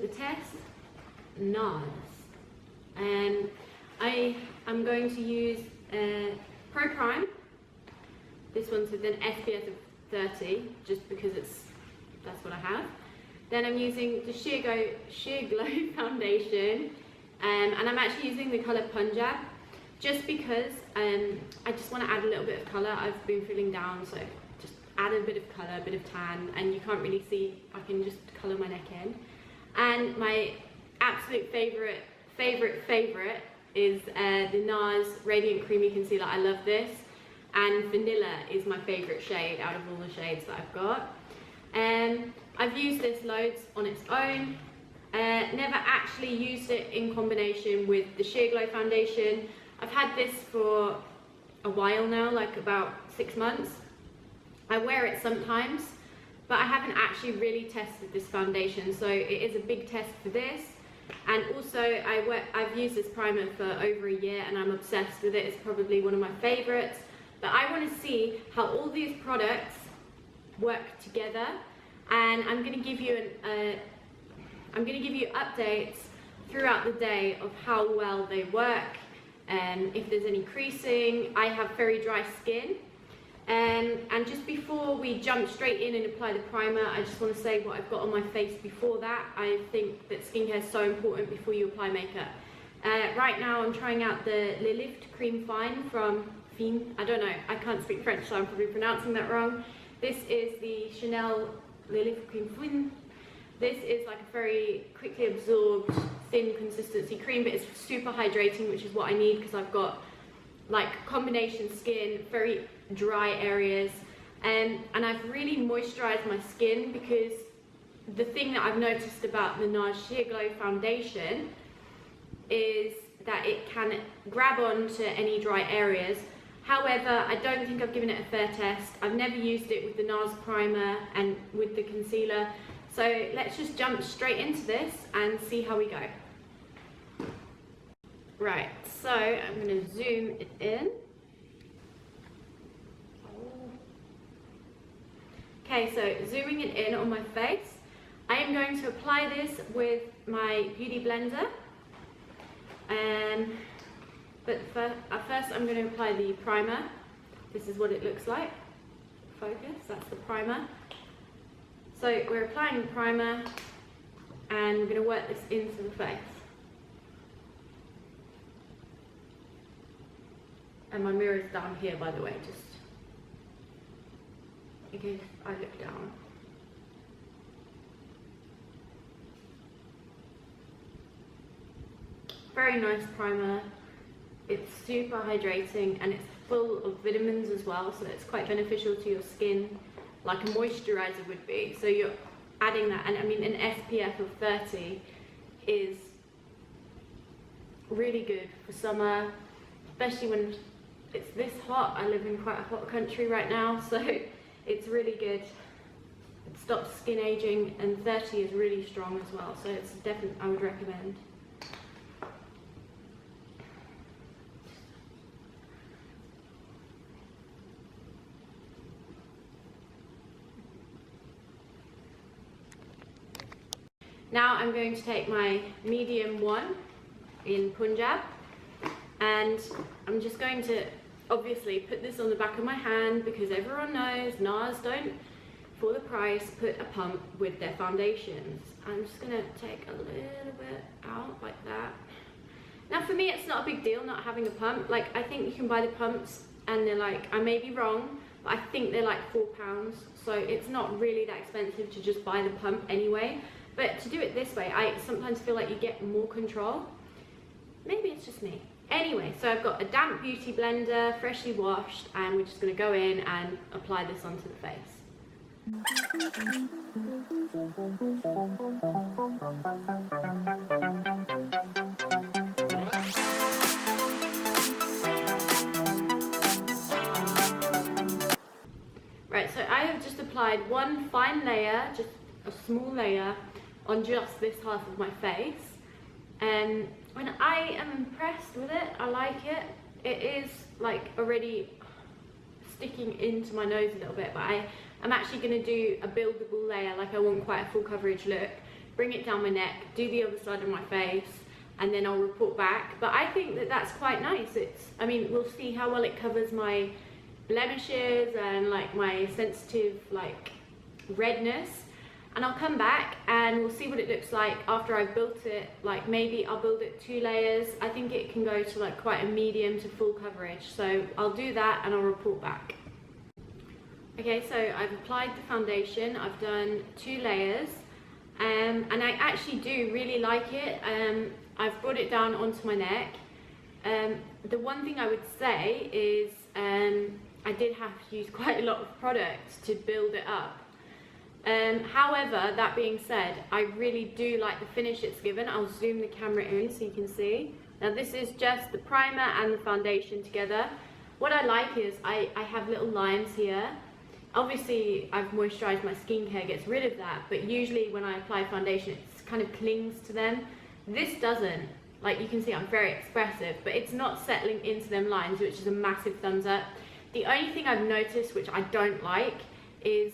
the test, Nars. And I am going to use Pro Prime. This one's with an SPF of 30, just because that's what I have. Then I'm using the Sheer Glow foundation, and I'm actually using the colour Punjab, just because I just want to add a little bit of colour. I've been feeling down, so just add a bit of colour, a bit of tan, and you can't really see, I can just colour my neck in. And my absolute favourite is the Nars Radiant Creamy Concealer. I love this, and Vanilla is my favourite shade out of all the shades that I've got. I've used this loads on its own, never actually used it in combination with the Sheer Glow foundation. I've had this for a while now, like about 6 months. I wear it sometimes, but I haven't actually really tested this foundation, so it is a big test for this. And also I've used this primer for over a year and I'm obsessed with it. It's probably one of my favorites, but I want to see how all these products work together, and I'm going to give you updates throughout the day of how well they work, and if there's any creasing. I have very dry skin, and just before we jump straight in and apply the primer, I just want to say what I've got on my face before that. I think that skincare is so important before you apply makeup. Right now I'm trying out the Le Lift Cream Fine from Fine. I don't know, I can't speak French, so I'm probably pronouncing that wrong. This is the Chanel Le Lift Cream Fine. This is like a very quickly absorbed, thin consistency cream, but it's super hydrating, which is what I need because I've got like combination skin, very dry areas, and I've really moisturized my skin, because the thing that I've noticed about the Nars Sheer Glow foundation is that it can grab onto any dry areas. However, I don't think I've given it a fair test. I've never used it with the Nars primer and with the concealer. So let's just jump straight into this and see how we go. Right, so I'm going to zoom it in. Okay, so zooming it in on my face, I am going to apply this with my Beauty Blender. But first I'm going to apply the primer. This is what it looks like. Focus, that's the primer. So we're applying the primer and we're going to work this into the face. And my mirror is down here, by the way, just in case I look down. Very nice primer. It's super hydrating and it's full of vitamins as well, so it's quite beneficial to your skin, like a moisturizer would be. So you're adding that, and I mean an SPF of 30 is really good for summer, especially when it's this hot. I live in quite a hot country right now, so it's really good. It stops skin aging, and 30 is really strong as well, so it's definitely, I would recommend. Now I'm going to take my medium one in Punjab, and I'm just going to obviously put this on the back of my hand, because everyone knows Nars don't, for the price, put a pump with their foundations. I'm just going to take a little bit out like that. Now for me it's not a big deal not having a pump. Like, I think you can buy the pumps and they're like, I may be wrong, but I think they're like £4, so it's not really that expensive to just buy the pump anyway. But to do it this way, I sometimes feel like you get more control. Maybe it's just me. Anyway, so I've got a damp beauty blender, freshly washed, and we're just going to go in and apply this onto the face. Right, so I have just applied one fine layer, just a small layer, on just this half of my face, and when I am impressed with it, I like it. It is like already sticking into my nose a little bit, but I'm actually going to do a buildable layer. Like, I want quite a full coverage look, bring it down my neck, do the other side of my face, and then I'll report back. But I think that that's quite nice. I mean, we'll see how well it covers my blemishes and like my sensitive like redness, and I'll come back and we'll see what it looks like after I've built it. Like maybe I'll build it 2 layers. I think it can go to like quite a medium to full coverage, so I'll do that and I'll report back. Okay, so I've applied the foundation. I've done 2 layers, and I actually do really like it. I've brought it down onto my neck. The one thing I would say is I did have to use quite a lot of product to build it up. However, that being said, I really do like the finish it's given. I'll zoom the camera in so you can see. Now this is just the primer and the foundation together. What I like is I have little lines here. Obviously, I've moisturized my skincare, gets rid of that, but usually when I apply foundation, it kind of clings to them. This doesn't. Like you can see, I'm very expressive, but it's not settling into them lines, which is a massive thumbs up. The only thing I've noticed, which I don't like, is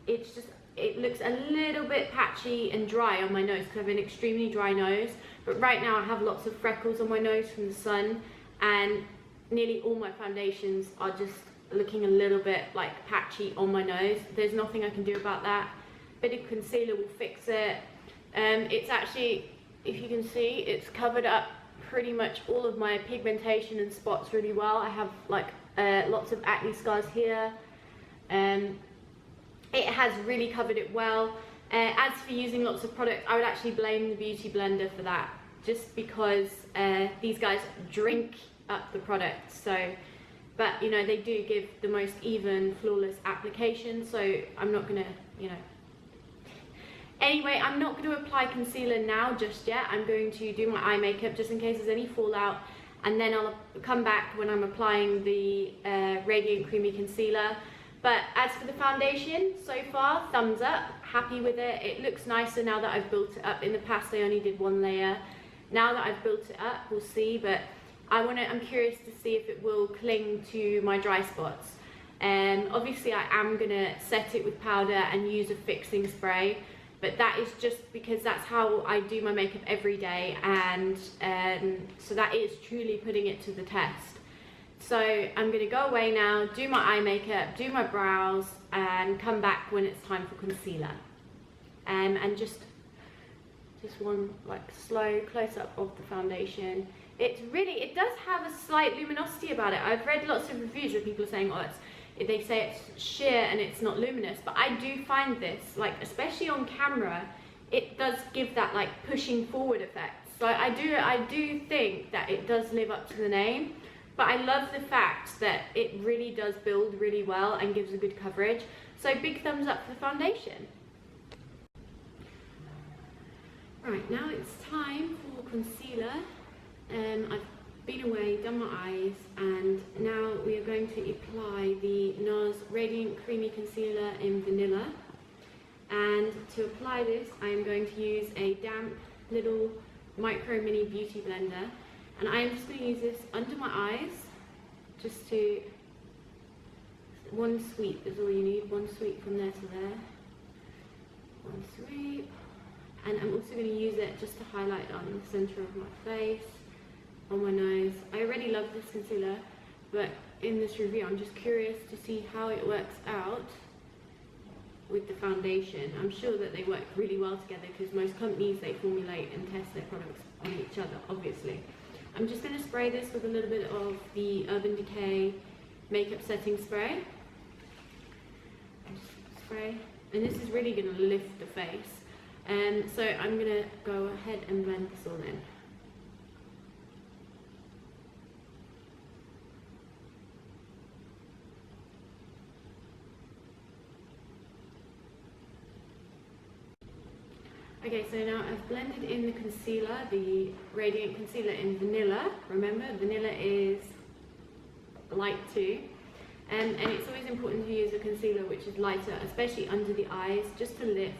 it looks a little bit patchy and dry on my nose because I have an extremely dry nose. But right now I have lots of freckles on my nose from the sun, and nearly all my foundations are just looking a little bit like patchy on my nose. There's nothing I can do about that. Bit of concealer will fix it. It's actually, if you can see, it's covered up pretty much all of my pigmentation and spots really well. I have like lots of acne scars here. It has really covered it well. As for using lots of product, I would actually blame the beauty blender for that, just because these guys drink up the product. So, but you know, they do give the most even, flawless application, so I'm not gonna, you know. Anyway, I'm not going to apply concealer now just yet. I'm going to do my eye makeup just in case there's any fallout, and then I'll come back when I'm applying the Radiant Creamy Concealer. But as for the foundation, so far, thumbs up, happy with it. It looks nicer now that I've built it up. In the past, I only did 1 layer. Now that I've built it up, we'll see, but I'm curious to see if it will cling to my dry spots. Obviously, I am going to set it with powder and use a fixing spray, but that is just because that's how I do my makeup every day, and so that is truly putting it to the test. So I'm going to go away now, do my eye makeup, do my brows, and come back when it's time for concealer. And just one like slow close-up of the foundation. It does have a slight luminosity about it. I've read lots of reviews where people are saying, oh, they say it's sheer and it's not luminous, but I do find this, like especially on camera, it does give that like pushing forward effect. So I do think that it does live up to the name, but I love the fact that it really does build really well and gives a good coverage. So big thumbs up for the foundation. Right, now it's time for concealer. I've been away, done my eyes, and now we are going to apply the Nars Radiant Creamy Concealer in Vanilla. And to apply this, I am going to use a damp little micro mini beauty blender, and I am just going to use this under my eyes, just to, 1 sweep is all you need, 1 sweep from there to there, 1 sweep, and I'm also going to use it just to highlight on the centre of my face, on my nose. I already love this concealer, but in this review I'm just curious to see how it works out with the foundation. I'm sure that they work really well together because most companies, they formulate and test their products on each other, obviously. I'm just going to spray this with a little bit of the Urban Decay makeup setting spray. Just spray, and this is really going to lift the face. So I'm going to go ahead and blend this all in. Okay, so now I've blended in the concealer, the Radiant Concealer in Vanilla. Remember, Vanilla is light too. And it's always important to use a concealer which is lighter, especially under the eyes, just to lift.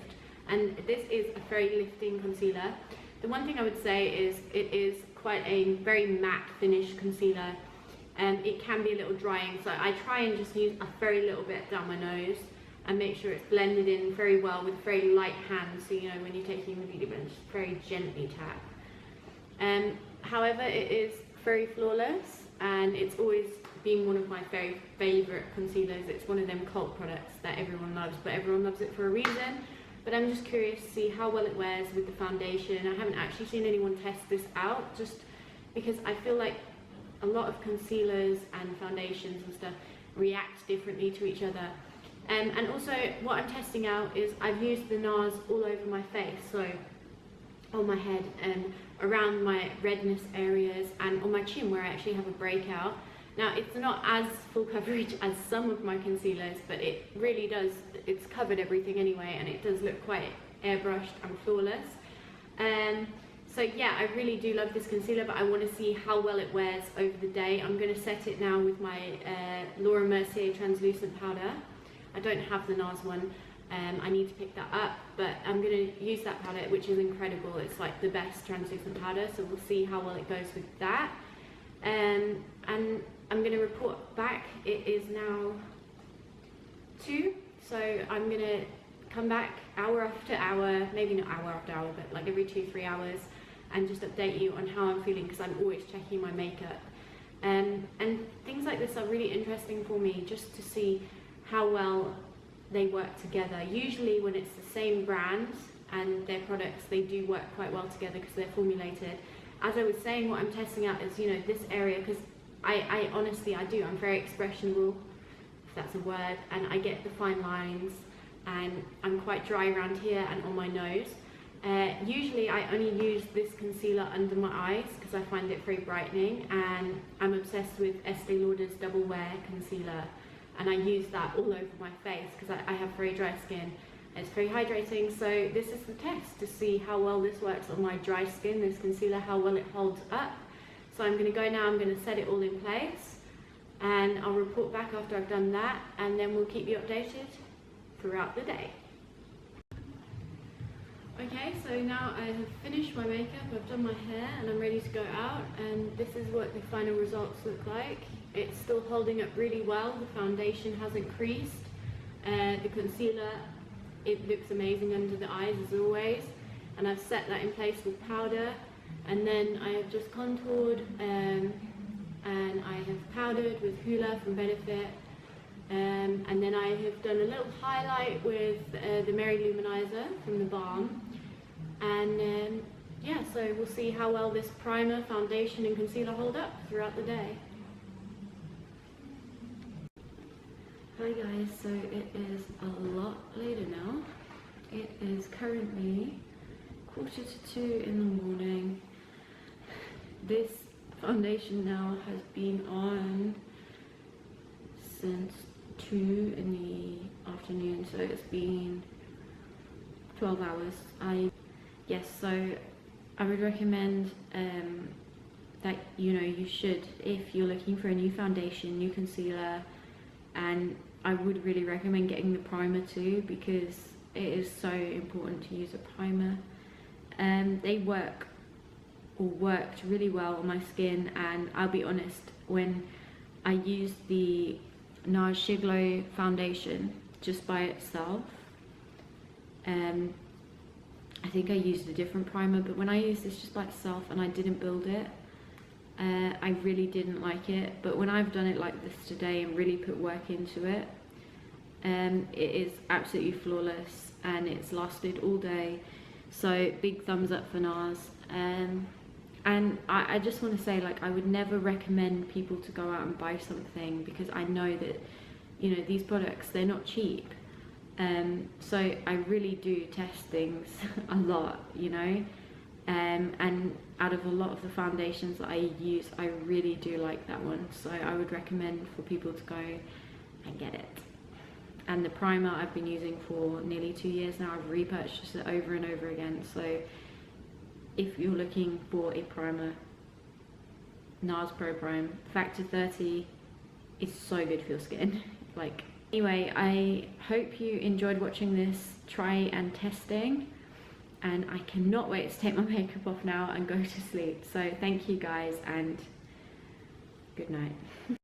And this is a very lifting concealer. The one thing I would say is it is quite a very matte finish concealer, and it can be a little drying. So I try and just use a very little bit down my nose, and make sure it's blended in very well with very light hands, so you know when you're taking the beauty blend, just very gently tap. However, it is very flawless, and it's always been one of my very favourite concealers. It's one of them cult products that everyone loves, but everyone loves it for a reason. But I'm just curious to see how well it wears with the foundation. I haven't actually seen anyone test this out, just because I feel like a lot of concealers and foundations and stuff react differently to each other. And also what I'm testing out is I've used the Nars all over my face, so on my head and around my redness areas and on my chin where I actually have a breakout. Now it's not as full coverage as some of my concealers, but it really does, it's covered everything anyway, and it does look quite airbrushed and flawless. So yeah, I really do love this concealer, but I want to see how well it wears over the day. I'm going to set it now with my Laura Mercier translucent powder. I don't have the NARS one. I need to pick that up, but I'm going to use that powder, which is incredible. It's like the best translucent powder, so we'll see how well it goes with that. And I'm going to report back. It is now 2, so I'm going to come back hour after hour, maybe not hour after hour, but like every 2-3 hours, and just update you on how I'm feeling, because I'm always checking my makeup. And things like this are really interesting for me, just to see how well they work together. Usually when it's the same brand and their products, they do work quite well together because they're formulated. As I was saying, what I'm testing out is, you know, this area, because I honestly, I'm very expressionable, if that's a word, and I get the fine lines, and I'm quite dry around here and on my nose. Usually I only use this concealer under my eyes because I find it very brightening, and I'm obsessed with Estee Lauder's Double Wear Concealer, and I use that all over my face because I have very dry skin. It's very hydrating, so this is the test to see how well this works on my dry skin, this concealer, how well it holds up. So I'm going to go now, I'm going to set it all in place, and I'll report back after I've done that, and then we'll keep you updated throughout the day. Okay, so now I have finished my makeup, I've done my hair, and I'm ready to go out, and this is what the final results look like. It's still holding up really well, the foundation hasn't creased, the concealer, it looks amazing under the eyes as always, and I've set that in place with powder, and then I have just contoured, and I have powdered with Hoola from Benefit, and then I have done a little highlight with the Mary Luminizer from the Balm, and yeah, so we'll see how well this primer, foundation and concealer hold up throughout the day. Hi guys, so it is a lot later now. It is currently 1:45 in the morning. This foundation now has been on since 2 in the afternoon, so it's been 12 hours. Yes, so I would recommend that, you know, you should, if you're looking for a new foundation, new concealer, and I would really recommend getting the primer too, because it is so important to use a primer. They worked really well on my skin, and I'll be honest, when I used the Nars Sheer Glow foundation just by itself, I think I used a different primer, but when I used this just by itself and I didn't build it, I really didn't like it. But when I've done it like this today and really put work into it, it is absolutely flawless, and it's lasted all day. So big thumbs up for Nars. And I just want to say, like, I would never recommend people to go out and buy something, because I know that, you know, these products, they're not cheap. So I really do test things a lot, you know, and out of a lot of the foundations that I use, I really do like that one. So I would recommend for people to go and get it. And the primer I've been using for nearly 2 years now. I've repurchased it over and over again. So if you're looking for a primer, Nars Pro Prime Factor 30 is so good for your skin. Like, anyway, I hope you enjoyed watching this try and testing, and I cannot wait to take my makeup off now and go to sleep. So thank you guys, and good night.